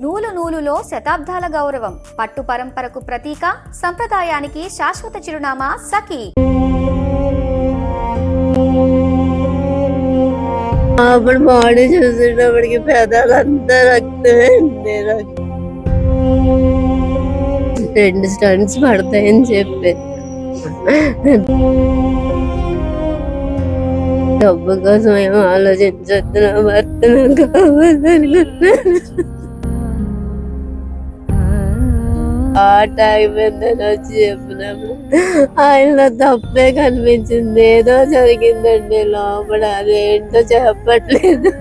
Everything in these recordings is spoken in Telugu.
నూలు నూలులో శతాబ్దాల గౌరవం, పట్టు పరంపరకు ప్రతీక, సంప్రదాయానికి శాశ్వత చిరునామా సఖీ. అప్పుడు బాడీ చూసేటప్పటికి పెదాలంతా రక్తమే, 2 స్టంట్స్ పడతాయని చెప్పి డబ్బు కోసం ఏమో ఆలోచించొద్దు, నా భర్త నాకు కావాలనుకున్నాను. అయిపోయిందని వచ్చి చెప్పినప్పుడు ఆయన తప్పే కనిపించింది. ఏదో జరిగిందండి లోపల, అదేంటో చెప్పట్లేదు.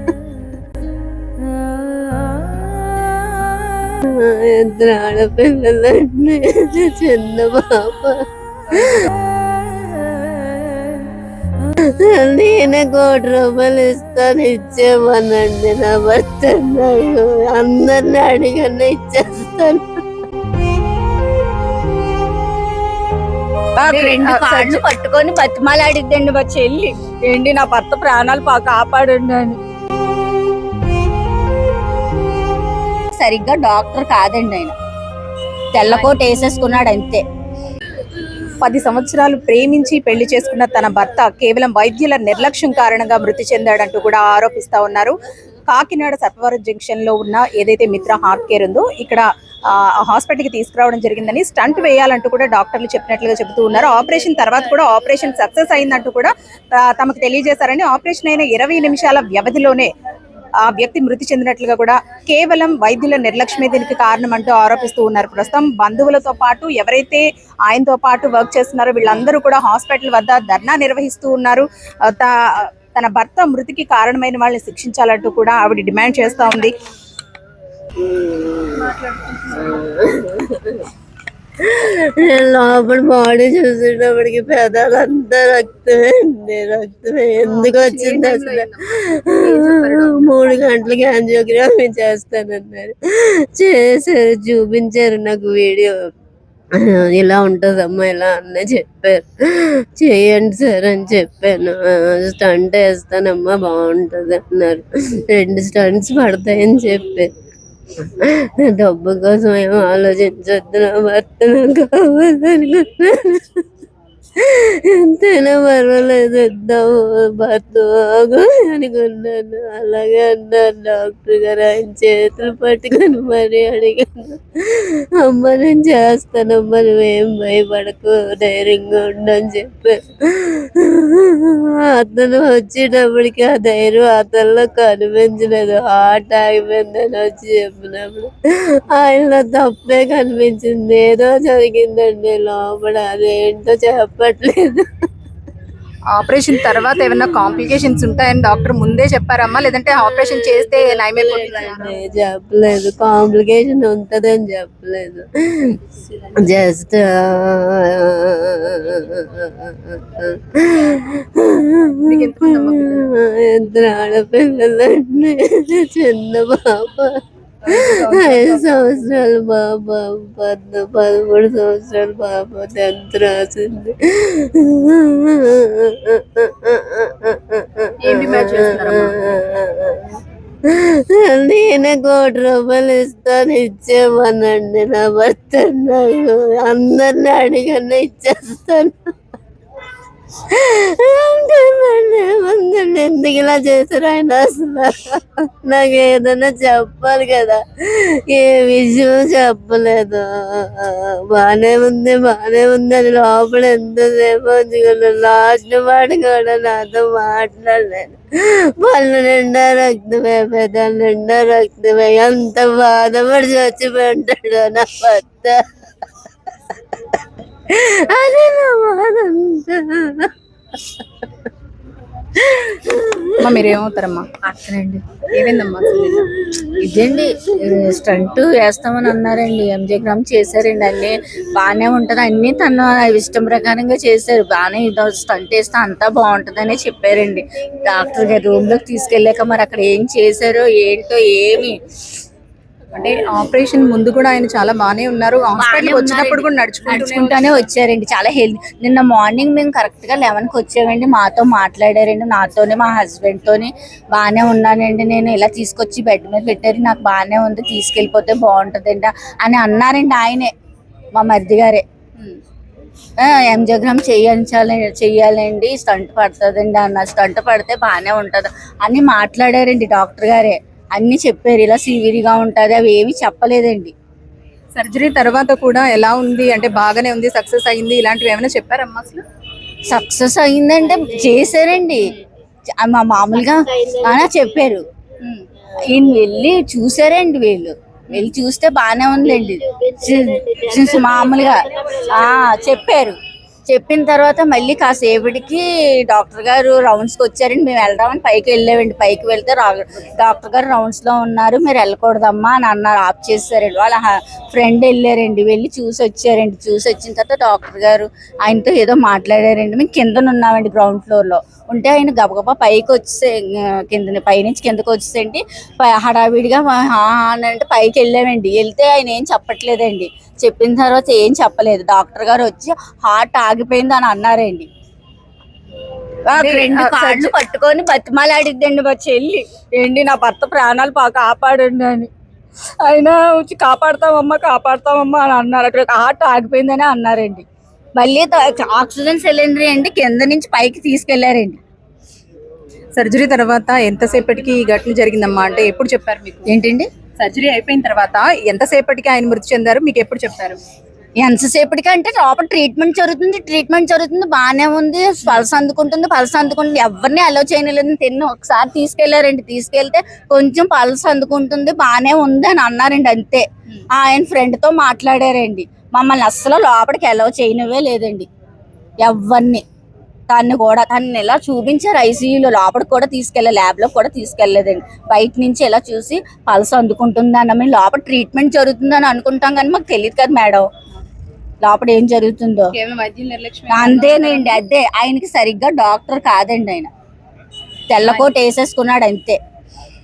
2 ఆడపిల్లలండి, చిన్న పాప. నేనే 1 కోటి రూపాయలు ఇస్తాను, ఇచ్చేమనండి నా భర్త. అందరిని అడిగన్నా ఇచ్చేస్తాను. 2 కాళ్ళు పట్టుకొని బతిమాలాడిద్దండి మా చెల్లి, ఏంటి నా భర్త ప్రాణాలు కాపాడండి అని. సరిగ్గా డాక్టర్ కాదండి, ఆయన తెల్లకోట వేసేసుకున్నాడు అంతే. 10 సంవత్సరాలు ప్రేమించి పెళ్లి చేసుకున్న తన భర్త కేవలం వైద్యుల నిర్లక్ష్యం కారణంగా మృతి చెందాడంటూ కూడా ఆరోపిస్తా ఉన్నారు. కాకినాడ సర్పవరం జంక్షన్ లో ఉన్న ఏదైతే మిత్ర హార్ట్ కేర్ ఉందో ఇక్కడ హాస్పిటల్ కి తీసుకురావడం జరిగిందని, స్టంట్ వేయాలంటూ కూడా డాక్టర్లు చెప్పినట్లుగా చెబుతూ ఉన్నారు. ఆపరేషన్ తర్వాత కూడా ఆపరేషన్ సక్సెస్ అయిందంటూ కూడా తమకు తెలియజేశారని. ఆపరేషన్ అయిన 20 నిమిషాల వ్యవధిలోనే ఆ వ్యక్తి మృతి చెందినట్లుగా కూడా కేవలం వైద్యుల నిర్లక్ష్యమే దీనికి కారణం అంటూ ఆరోపిస్తూ ఉన్నారు. ప్రస్తుతం బంధువులతో పాటు ఎవరైతే ఆయనతో పాటు వర్క్ చేస్తున్నారో వీళ్ళందరూ కూడా హాస్పిటల్ వద్ద ధర్నా నిర్వహిస్తూ ఉన్నారు. తన భర్త మృతికి కారణమైన వాళ్ళని శిక్షించాలంటూ కూడా ఆవిడ డిమాండ్ చేస్తూ ఉంది. లోపల బాడీ చూసేటప్పటికి పెదాలంతా రక్తమే, ఎందుకు వచ్చింది అసలు? 3 గంటలకి యాంజియోగ్రాఫీ చేస్తానన్నారు, చేశారు, చూపించారు నాకు వీడియో. ఇలా ఉంటుందమ్మా, ఇలా అన్నీ చెప్పారు. చేయండి సార్ అని చెప్పాను. స్టంట్ వేస్తానమ్మా బాగుంటుంది అన్నారు. 2 స్టంట్స్ పడతాయని చెప్పారు. డబ్బు కోసం ఏమో ఆలోచించొద్దు, నా భర్త నాకు కావాలనుకున్నాను. ఎంతైనా పర్వాలేదు, ఇద్దాము భర్త అనుకున్నాను. అలాగే అన్నారు డాక్టర్ గారు. ఆయన చేతులు పట్టుకొని మరీ అడిగాను, అమ్మ నేను చేస్తానమ్మా, నువ్వేం భయపడకు, ధైర్యంగా ఉండని చెప్పారు. అతను వచ్చేటప్పటికి ఆ ధైర్యం అతనిలో కనిపించలేదు. హార్ట్ ఆగిపోయిందని వచ్చి చెప్పినప్పుడు ఆయన తప్పే కనిపించింది. ఏదో జరిగిందండి లోపల, అదేంటో చెప్పట్లేదు. ఆపరేషన్ తర్వాత ఏమైనా కాంప్లికేషన్స్ ఉంటాయని డాక్టర్ ముందే చెప్పారమ్మా, లేదంటే ఆపరేషన్ చేస్తే నయమైపోతుంది? చెప్పలేదు, కాంప్లికేషన్ ఉంటదని చెప్పలేదు. జస్ట్ ఇద్దరు ఆడపిల్లలండి, చిన్న పాప, 5 సంవత్సరాల పాప, 13 సంవత్సరాల పాప 10th రాసింది. నేనే 1 కోటి రూపాయలు ఇస్తాను, ఇచ్చేమనండి నా భర్త. అందరిని అడిగన్నా ఇచ్చేస్తాను. ఎందుకు ఇలా చేశారు ఆయన? అసలు నాకు ఏదైనా చెప్పాలి కదా, ఏ విషయం చెప్పలేదు. బానే ఉంది అని లోపల ఎంతసేపు ఉంచుకున్నాను. లాస్ట్ మాట కూడా నాతో మాట్లాడలేదు. పళ్ళు నిండా రక్తమే, పెదాలు నిండా రక్తమే. ఎంత బాధపడి చచ్చిపోయి ఉంటాడు నా భర్త. అదే నా బాధంతా. మీరేమవుతారమ్మా? అక్కనండి. ఏమైందమ్మా? ఇదండి స్టంట్ వేస్తామని అన్నారండి, యాంజియోగ్రామ్ చేశారండి, అన్నీ బాగానే ఉంటుంది, అన్నీ తను ఇష్టం ప్రకారంగా చేశారు. బాగానే స్టంట్ వేస్తే అంతా బాగుంటుందనే చెప్పారండి. డాక్టర్ గారు రూమ్లోకి తీసుకెళ్ళాక మరి అక్కడ ఏం చేశారో ఏంటో ఏమి అంటే ఆపరేషన్ ముందు కూడా ఆయన చాలా బానే ఉన్నారు. హాస్పిటల్ వచ్చినప్పుడు కూడా నడుచుకుంటూనే వచ్చారండి. చాలా హెల్తీ. నిన్న మార్నింగ్ మేము కరెక్ట్ గా 11కి వచ్చామండి. మాతో మాట్లాడారండి, నాతోని మా హస్బెండ్ తోని. బాగానే ఉన్నానండి, నేను ఇలా తీసుకొచ్చి బెడ్ మీద పెట్టారు, నాకు బాగానే ఉంది, తీసుకెళ్ళిపోతే బాగుంటదండి అని అన్నారండి ఆయనే, మా మరిది గారే. ఎంజియోగ్రామ్ చెయ్యాలండి, స్టంట్ పడుతుందండి అన్న, స్టంట్ పడితే బాగానే ఉంటది అని మాట్లాడారండి డాక్టర్ గారే. అన్ని చెప్పారు, ఇలా సివియర్గా ఉంటుంది, అవి ఏమి చెప్పలేదండి. సర్జరీ తర్వాత కూడా ఎలా ఉంది అంటే బాగానే ఉంది, సక్సెస్ అయింది, ఇలాంటివి ఏమైనా చెప్పారమ్మా? అసలు సక్సెస్ అయిందంటే చేశారండి, మామూలుగా చెప్పారు. ఈయన వెళ్ళి చూసారండి, వెళ్ళి చూస్తే బాగానే ఉందండి. మామూలుగా చెప్పారు. చెప్పిన తర్వాత మళ్ళీ కాసేపటికి డాక్టర్ గారు రౌండ్స్కి వచ్చారండి. మేము వెళ్దామని పైకి వెళ్ళామండి. పైకి వెళ్తే డాక్టర్ గారు రౌండ్స్లో ఉన్నారు, మీరు వెళ్ళకూడదమ్మా అని అన్నారు, ఆఫ్ చేశారండి. వాళ్ళ ఫ్రెండ్ వెళ్ళారండి, వెళ్ళి చూసి వచ్చారండి. చూసి వచ్చిన తర్వాత డాక్టర్ గారు ఆయనతో ఏదో మాట్లాడారండి. మేము కిందన ఉన్నామండి, గ్రౌండ్ ఫ్లోర్లో ఉంటే. ఆయన గబగబా పైకి వచ్చే పైనుంచి కిందకి వచ్చేసండి, హడావిడిగా అంటే పైకి వెళ్ళామండి. వెళ్తే ఆయన ఏం చెప్పట్లేదండి. చెప్పిన తర్వాత ఏం చెప్పలేదు. డాక్టర్ గారు వచ్చి హార్ట్ ఆగిపోయింది అని అన్నారండి. రెండు కాళ్ళు పట్టుకొని బతిమాలాడిద్దండి మా చెల్లి, ఏంటి నా భర్త ప్రాణాలు కాపాడండి అని. అయినా వచ్చి కాపాడతామమ్మా అని అన్నారు. అక్కడ హార్ట్ ఆగిపోయిందని అన్నారండి. మళ్ళీ ఆక్సిజన్ సిలిండర్ అండి కింద నుంచి పైకి తీసుకెళ్లారండి. సర్జరీ తర్వాత ఎంతసేపటికి ఈ ఘటన జరిగిందమ్మా? అంటే ఎప్పుడు చెప్పారు మీకు? ఏంటండి? సర్జరీ అయిపోయిన తర్వాత ఎంతసేపటికి ఆయన మృతి చెందారు, మీకు ఎప్పుడు చెప్పారు? ఎంతసేపటికి అంటే లోపల ట్రీట్మెంట్ జరుగుతుంది, బాగానే ఉంది, పల్స్ అందుకుంటుంది. ఎవరిని అలో చేయలేదు. ఒకసారి తీసుకెళ్లారండి, తీసుకెళ్తే కొంచెం పల్స్ అందుకుంటుంది, బాగానే ఉంది అని అన్నారండి, అంతే. ఆయన ఫ్రెండ్ తో మాట్లాడారండి. మమ్మల్ని అస్సలు లోపలికి అలో చేయనివే లేదండి ఎవరిని. తన్ని ఇలా చూపించారు, ఐసీయూలో లోపలికి కూడా ల్యాబ్ లో కూడా తీసుకెళ్లేదండి. బయట నుంచి ఇలా చూసి పల్స్ అందుకుంటుంది అన్న, మేము లోపల ట్రీట్మెంట్ జరుగుతుందని అనుకుంటాం కానీ మాకు తెలియదు కదా మేడం లోపల ఏం జరుగుతుందో. అంతేనండి, అదే ఆయనకి సరిగ్గా డాక్టర్ కాదండి. ఆయన తెల్లకోట వేసేసుకున్నాడు అంతే,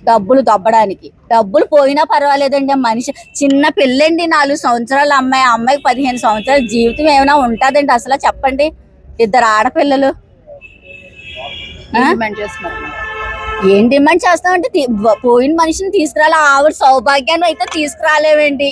డబ్బులు దొబ్బడానికి. డబ్బులు పోయినా పర్వాలేదండి, మనిషి చిన్న పిల్లండి, 4 సంవత్సరాల అమ్మాయికి 15 సంవత్సరాల జీవితం ఏమైనా ఉంటుందండి అసలు? చెప్పండి. 2 ఆడపిల్లలు. ఏం డిమాండ్ చేస్తామంటే పోయిన మనిషిని తీసుకురాలి. ఆవిడ సౌభాగ్యాన్ని అయితే తీసుకురాలేవండి.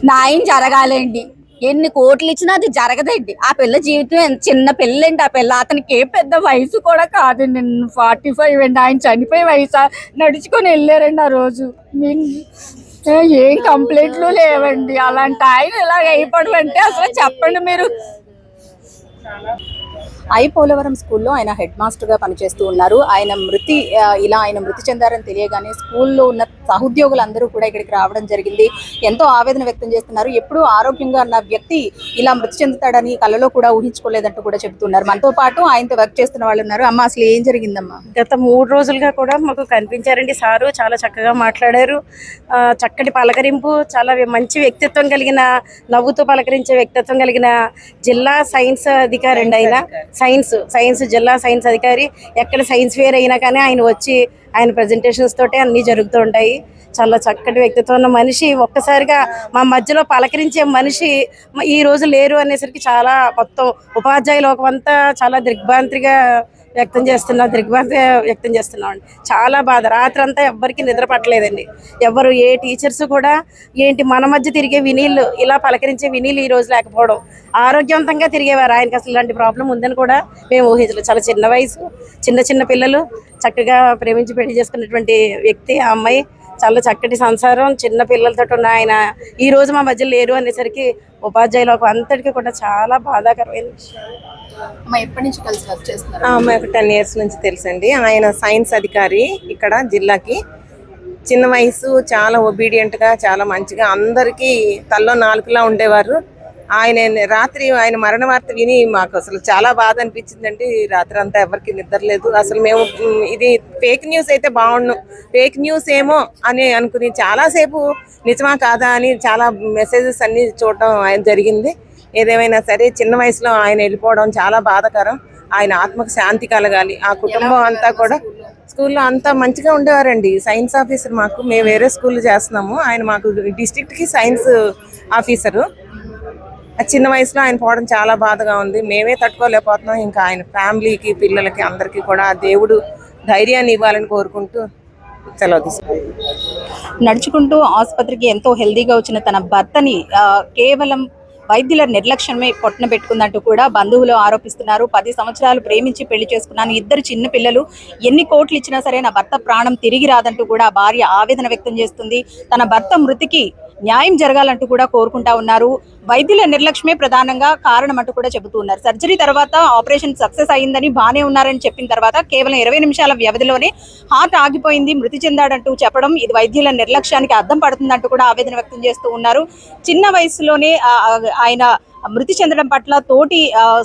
న్యాయం జరగాలండి. ఎన్ని కోట్లు ఇచ్చినా అది జరగదండి. ఆ పిల్ల జీవితం చిన్న పిల్లండి. ఆ పిల్ల అతనికి ఏ పెద్ద వయసు కూడా కాదండి, 45 అండి. ఆయన చనిపోయే వయసు, నడుచుకొని వెళ్ళారండి ఆ రోజు. ఏం కంప్లైంట్లు లేవండి. అలాంటి ఆయన ఇలాగ అయిపోవడం అసలు చెప్పండి మీరు. పోలవరం స్కూల్లో ఆయన హెడ్ మాస్టర్గా పనిచేస్తూ ఉన్నారు. ఆయన మృతి చెందారని తెలియగానే స్కూల్లో ఉన్న సహోద్యోగులందరూ కూడా ఇక్కడికి రావడం జరిగింది. ఎంతో ఆవేదన వ్యక్తం చేస్తున్నారు. ఎప్పుడూ ఆరోగ్యంగా ఉన్న వ్యక్తి ఇలా మృతి చెందుతాడని కలలో కూడా ఊహించుకోలేదంటూ కూడా చెబుతున్నారు. మనతో పాటు ఆయనతో వర్క్ చేస్తున్న వాళ్ళు ఉన్నారు. అమ్మ, అసలు ఏం జరిగిందమ్మా? గత 3 రోజులుగా కూడా మాకు కనిపించారండి సారు. చాలా చక్కగా మాట్లాడారు, చక్కటి పలకరింపు, చాలా మంచి వ్యక్తిత్వం కలిగిన, నవ్వుతూ పలకరించే వ్యక్తిత్వం కలిగిన జిల్లా సైన్స్ అధికారి అండి. ఆయన సైన్స్ జిల్లా సైన్స్ అధికారి. ఎక్కడ సైన్స్ ఫేర్ అయినా కానీ ఆయన వచ్చి ఆయన ప్రెజెంటేషన్స్ తోటే అన్నీ జరుగుతూ ఉంటాయి. చాలా చక్కటి వ్యక్తిత్వం ఉన్న మనిషి. ఒక్కసారిగా మా మధ్యలో పలకరించే మనిషి ఈ రోజు లేరు అనేసరికి చాలా మొత్తం ఉపాధ్యాయ లోకం అంతా చాలా దిగ్భ్రాంతి వ్యక్తం చేస్తున్నాం అండి. చాలా బాధ. రాత్రి అంతా ఎవ్వరికి నిద్ర పట్టలేదండి. ఎవరు ఏ టీచర్స్ కూడా ఏంటి మన మధ్య తిరిగే వినీళ్ళు, ఇలా పలకరించే వినీళ్ళు ఈ రోజు లేకపోవడం. ఆరోగ్యవంతంగా తిరిగేవారు. ఆయనకి అసలు ఇలాంటి ప్రాబ్లం ఉందని కూడా మేము ఊహించలేదు. చాలా చిన్న వయసు, చిన్న పిల్లలు, చక్కగా ప్రేమించి పెళ్లి చేసుకున్నటువంటి వ్యక్తి ఆ అమ్మాయి. చాలా చక్కటి సంసారం, చిన్న పిల్లలతో ఉన్న ఆయన ఈ రోజు మా మధ్య లేరు అనేసరికి ఉపాధ్యాయులకు అంతటికీ కూడా చాలా బాధాకరమైన విషయం. ఎప్పటి నుంచి కలిసి వర్క్ చేస్తున్నారు? ఒక 10 years నుంచి తెలుసండి. ఆయన సైన్స్ అధికారి ఇక్కడ జిల్లాకి. చిన్న వయసు, చాలా ఒబీడియంట్గా, చాలా మంచిగా అందరికీ తల్లో నాలుగులా ఉండేవారు. రాత్రి ఆయన మరణ వార్త విని మాకు అసలు చాలా బాధ అనిపించిందండి. రాత్రి అంతా ఎవరికి నిద్ర లేదు. అసలు మేము ఇది ఫేక్ న్యూస్ అయితే బాగుండు, ఫేక్ న్యూస్ ఏమో అని అనుకుని చాలాసేపు నిజమా కాదా అని చాలా మెసేజెస్ అన్ని చూడడం ఆయన జరిగింది. ఏదేమైనా సరే చిన్న వయసులో ఆయన వెళ్ళిపోవడం చాలా బాధాకరం. ఆయన ఆత్మకు శాంతి కలగాలి. ఆ కుటుంబం అంతా కూడా స్కూల్లో అంతా మంచిగా ఉండేవారండి. సైన్స్ ఆఫీసర్ మాకు, మేము వేరే స్కూల్లో చేస్తున్నాము, ఆయన మాకు డిస్ట్రిక్ట్కి సైన్స్ ఆఫీసరు. ఆ చిన్న వయసులో ఆయన పోవడం చాలా బాధగా ఉంది. మేమే తట్టుకోలేకపోతున్నాం. ఇంకా ఆయన ఫ్యామిలీకి, పిల్లలకి, అందరికీ కూడా ఆ దేవుడు ధైర్యాన్ని ఇవ్వాలని కోరుకుంటూ సెలవు తీసుకుంటాం. నడుచుకుంటూ ఆసుపత్రికి ఎంతో హెల్దీగా వచ్చిన తన భర్తని కేవలం వైద్యుల నిర్లక్ష్యమే పొట్టన పెట్టుకుందంటూ కూడా బంధువులు ఆరోపిస్తున్నారు. 10 సంవత్సరాలు ప్రేమించి పెళ్లి చేసుకున్నాను, 2 చిన్న పిల్లలు, ఎన్ని కోట్లు ఇచ్చినా సరే నా భర్త ప్రాణం తిరిగి రాదంటూ కూడా భార్య ఆవేదన వ్యక్తం చేస్తుంది. తన భర్త మృతికి న్యాయం జరగాలంటూ కూడా కోరుకుంటా ఉన్నారు. వైద్యుల నిర్లక్ష్యమే ప్రధానంగా కారణం అంటూ కూడా చెబుతూ ఉన్నారు. సర్జరీ తర్వాత ఆపరేషన్ సక్సెస్ అయిందని బానే ఉన్నారని చెప్పిన తర్వాత కేవలం 20 నిమిషాల వ్యవధిలోనే హార్ట్ ఆగిపోయింది, మృతి చెందాడంటూ చెప్పడం ఇది వైద్యుల నిర్లక్ష్యానికి అద్దం పడుతుందంటూ కూడా ఆవేదన వ్యక్తం చేస్తూ ఉన్నారు. చిన్న వయసులోనే ఆయన మృతి చెందడం పట్ల తోటి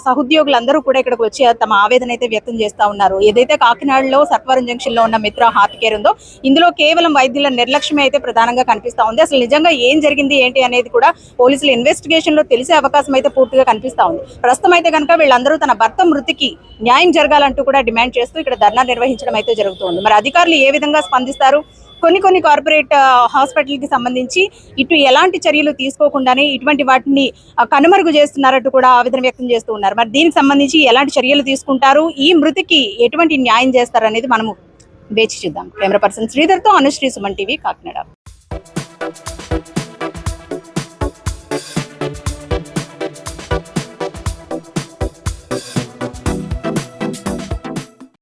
సహోద్యోగులందరూ కూడా ఇక్కడికి వచ్చి తమ ఆవేదన అయితే వ్యక్తం చేస్తా ఉన్నారు. ఏదైతే కాకినాడలో సత్వరం జంక్షన్ లో ఉన్న మిత్ర హార్ట్ కేర్ ఉందో ఇందులో కేవలం వైద్యుల నిర్లక్ష్యమే అయితే ప్రధానంగా కనిపిస్తా ఉంది. అసలు నిజంగా ఏం జరిగింది ఏంటి అనేది కూడా పోలీసుల ఇన్వెస్టిగేషన్ లో తెలిసే అవకాశం అయితే పూర్తిగా కనిపిస్తా ఉంది. ప్రస్తుతం అయితే కనుక వీళ్ళందరూ తన భర్త మృతికి న్యాయం జరగాలంటూ కూడా డిమాండ్ చేస్తూ ఇక్కడ ధర్నా నిర్వహించడం అయితే జరుగుతుంది. మరి అధికారులు ఏ విధంగా స్పందిస్తారు? కొన్ని కార్పొరేట్ హాస్పిటల్ కి సంబంధించి ఇటు ఎలాంటి చర్యలు తీసుకోకుండానే ఇటువంటి వాటిని కనుమరుగు చేస్తున్నారంటూ కూడా ఆవేదన వ్యక్తం చేస్తూ ఉన్నారు. మరి దీనికి సంబంధించి ఎలాంటి చర్యలు తీసుకుంటారు, ఈ మృతికి ఎటువంటి న్యాయం చేస్తారు అనేది మనము వేచి చూద్దాం. కెమెరా పర్సన్ శ్రీధర్తో అనుశ్రీ, సుమన్ టీవీ, కాకినాడ.